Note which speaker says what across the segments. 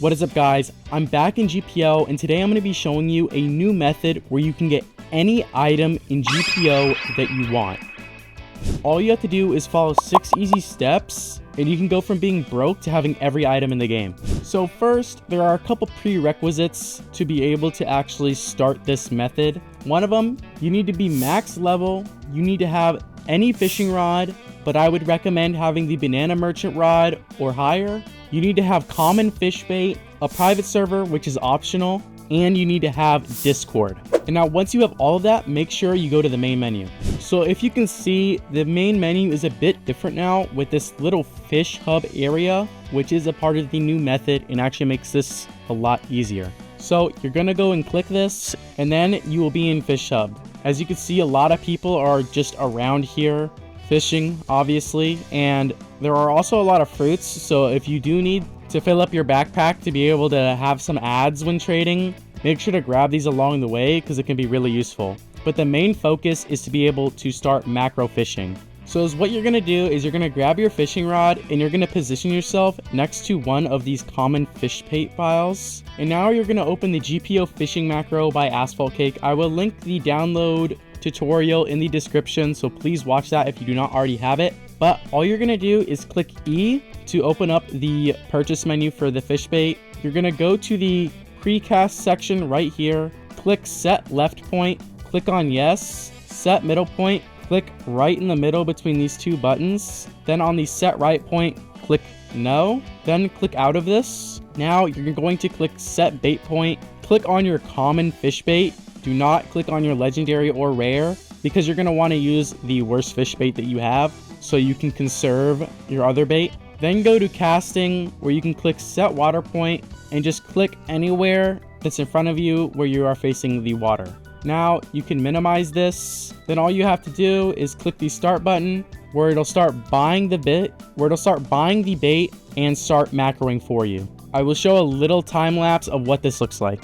Speaker 1: What is up guys, I'm back in GPO and today I'm going to be showing you a new method where you can get any item in GPO that you want. All you have to do is follow 6 easy steps and you can go from being broke to having every item in the game. So first, there are a couple prerequisites to be able to actually start this method. One of them, you need to be max level, you need to have any fishing rod, but I would recommend having the banana merchant rod or higher. You need to have common fish bait, a private server, which is optional, and you need to have Discord. And now once you have all of that, make sure you go to the main menu. So if you can see, the main menu is a bit different now with this little fish hub area, which is a part of the new method and actually makes this a lot easier. So you're gonna go and click this and then you will be in fish hub. As you can see, a lot of people are just around here fishing, obviously, and there are also a lot of fruits. So if you do need to fill up your backpack to be able to have some ads when trading, make sure to grab these along the way because it can be really useful. But the main focus is to be able to start macro fishing. So what you're going to do is you're going to grab your fishing rod and you're going to position yourself next to one of these common fish bait files. And now you're going to open the GPO fishing macro by Asphalt Cake. I will link the download tutorial in the description, so please watch that if you do not already have it. But all you're going to do is click E to open up the purchase menu for the fish bait. You're going to go to the precast section right here, click set left point, click on yes, set middle point, click right in the middle between these two buttons, then on the set right point, click no, then click out of this. Now you're going to click set bait point, click on your common fish bait. Do not click on your legendary or rare because you're going to want to use the worst fish bait that you have so you can conserve your other bait. Then go to casting where you can click set water point and just click anywhere that's in front of you where you are facing the water. Now you can minimize this. Then all you have to do is click the start button where it'll start buying the bait and start macroing for you. I will show a little time lapse of what this looks like.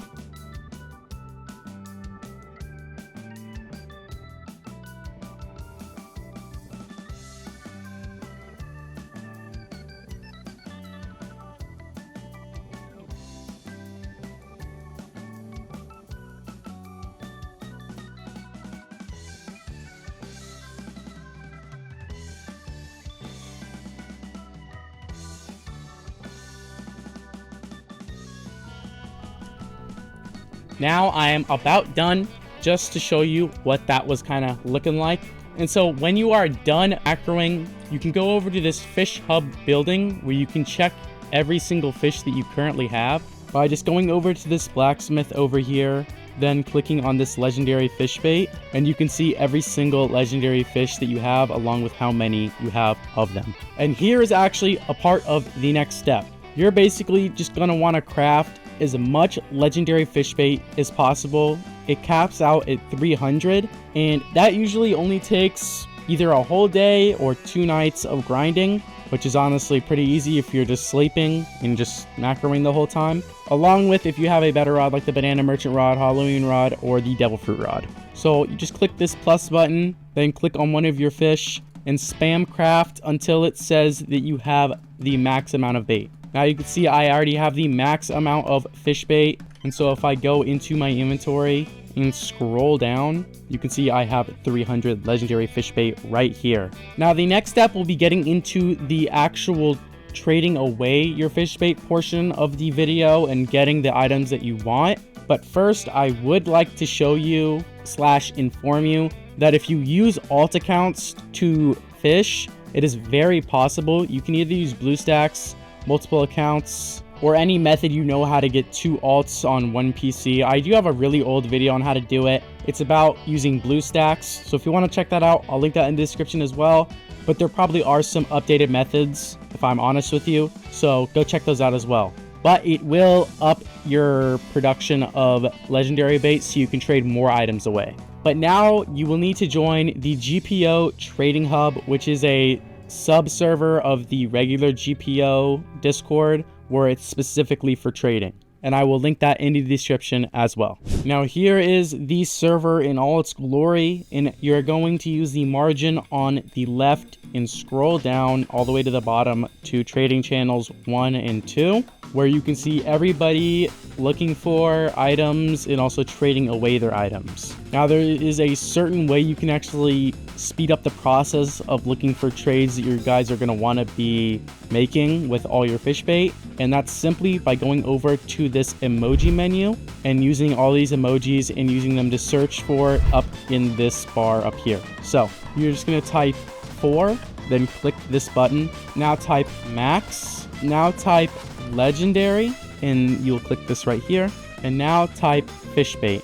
Speaker 1: Now I am about done, just to show you what that was kind of looking like. And so when you are done macroing, you can go over to this fish hub building where you can check every single fish that you currently have by just going over to this blacksmith over here, then clicking on this legendary fish bait, and you can see every single legendary fish that you have along with how many you have of them. And here is actually a part of the next step. You're basically just going to want to craft as much legendary fish bait as possible. It caps out at 300 and that usually only takes either a whole day or 2 nights of grinding, which is honestly pretty easy if you're just sleeping and just macroing the whole time, along with if you have a better rod like the banana merchant rod, Halloween rod, or the devil fruit rod. So you just click this plus button, then click on one of your fish and spam craft until it says that you have the max amount of bait. Now you can see I already have the max amount of fish bait, and so if I go into my inventory and scroll down, you can see I have 300 legendary fish bait right here. Now the next step will be getting into the actual trading away your fish bait portion of the video and getting the items that you want. But first, I would like to show you / inform you that if you use alt accounts to fish, it is very possible you can either use BlueStacks, multiple accounts, or any method you know how to get 2 alts on one PC. I do have a really old video on how to do it. It's about using BlueStacks, so if you want to check that out, I'll link that in the description as well. But there probably are some updated methods, if I'm honest with you, so go check those out as well. But it will up your production of legendary bait so you can trade more items away. But now you will need to join the GPO Trading Hub, which is a sub-server of the regular GPO Discord, where it's specifically for trading. And I will link that in the description as well. Now here is the server in all its glory, and you're going to use the margin on the left and scroll down all the way to the bottom to trading channels 1 and 2. where you can see everybody looking for items and also trading away their items. Now, there is a certain way you can actually speed up the process of looking for trades that your guys are going to want to be making with all your fish bait, and that's simply by going over to this emoji menu and using all these emojis and using them to search for up in this bar up here. So you're just going to type 4, then click this button. Now type max, now type legendary, and you'll click this right here, and now type fish bait.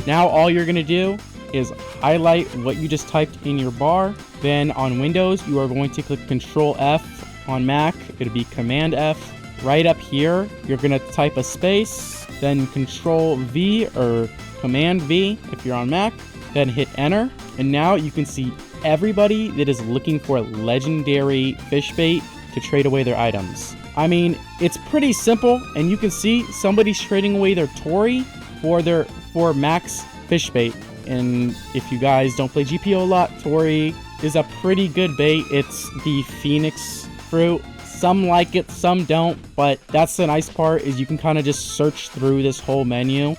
Speaker 1: Now all you're going to do is highlight what you just typed in your bar. Then on Windows, you are going to click Control F. On Mac, it'll be Command F. Right up here, you're going to type a space, then Control V or Command V if you're on Mac, then hit enter. And now you can see everybody that is looking for legendary fish bait to trade away their items. I mean, it's pretty simple, and you can see somebody's trading away their Tori for max fish bait. And if you guys don't play GPO a lot, Tori is a pretty good bait. It's the Phoenix fruit. Some like it, some don't, but that's the nice part, is you can kind of just search through this whole menu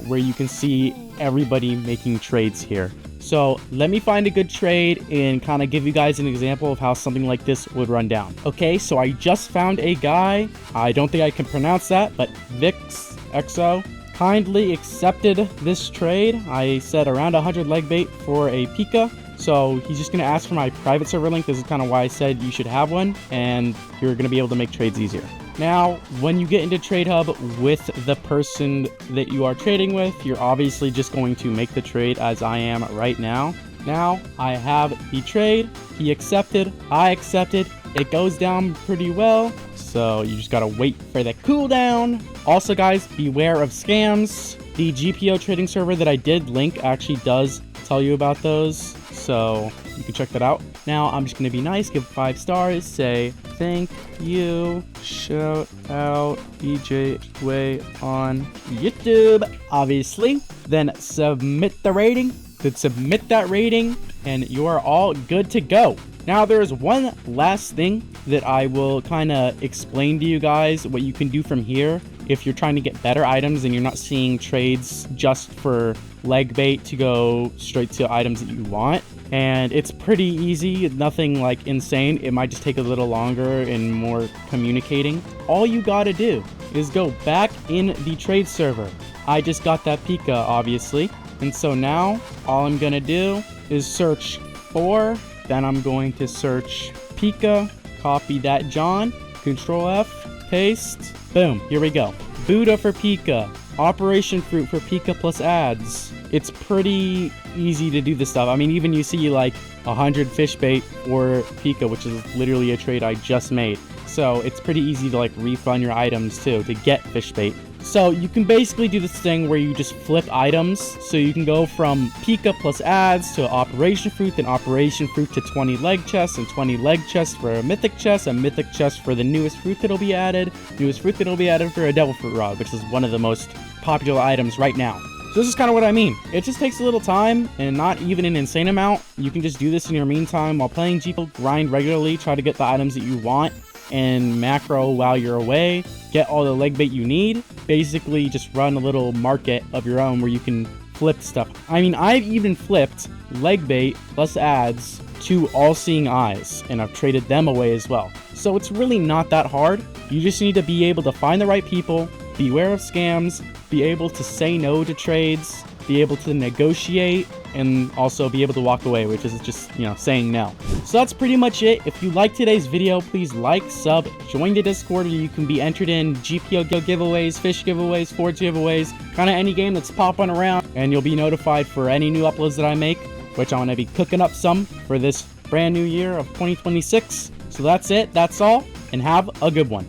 Speaker 1: where you can see everybody making trades here. So let me find a good trade and kind of give you guys an example of how something like this would run down. Okay, so I just found a guy. I don't think I can pronounce that, but VixXO kindly accepted this trade. I said around 100 leg bait for a Pika. So he's just going to ask for my private server link. This is kind of why I said you should have one, and you're going to be able to make trades easier. Now, when you get into Trade Hub with the person that you are trading with, you're obviously just going to make the trade as I am right now. Now, I have the trade. He accepted. I accepted. It goes down pretty well. So you just got to wait for the cooldown. Also, guys, beware of scams. The GPO trading server that I did link actually does tell you about those, so you can check that out. Now, I'm just going to be nice, give 5 stars, say thank you, shout out EJ Way on YouTube, obviously. Then submit the rating, submit that rating, and you are all good to go. Now, there is one last thing that I will kind of explain to you guys what you can do from here if you're trying to get better items and you're not seeing trades just for leg bait to go straight to items that you want. And it's pretty easy, nothing like insane. It might just take a little longer and more communicating. All you gotta do is go back in the trade server. I just got that Pika, obviously. And so now all I'm gonna do is search for, then I'm going to search Pika, copy that John, Control F, paste, boom, here we go. Buddha for Pika, Operation Fruit for Pika plus ads. It's pretty easy to do this stuff. I mean, even you see like 100 fish bait for Pika, which is literally a trade I just made. So it's pretty easy to like refund your items too to get fish bait. So you can basically do this thing where you just flip items. So you can go from Pika plus ads to Operation Fruit, then Operation Fruit to 20 leg chests, and 20 leg chests for a mythic chest for the newest fruit that'll be added, for a devil fruit rod, which is one of the most popular items right now. So this is kind of what I mean. It just takes a little time and not even an insane amount. You can just do this in your meantime while playing GPO, grind regularly, try to get the items that you want, and macro while you're away, get all the leg bait you need. Basically just run a little market of your own where you can flip stuff. I mean, I've even flipped leg bait plus ads to All Seeing Eyes, and I've traded them away as well. So it's really not that hard. You just need to be able to find the right people, beware of scams, be able to say no to trades, be able to negotiate, and also be able to walk away, which is just, saying no. So that's pretty much it. If you liked today's video, please like, sub, join the Discord where you can be entered in GPO giveaways, fish giveaways, forge giveaways, kind of any game that's popping around, and you'll be notified for any new uploads that I make, which I'm going to be cooking up some for this brand new year of 2026. So that's it, that's all, and have a good one.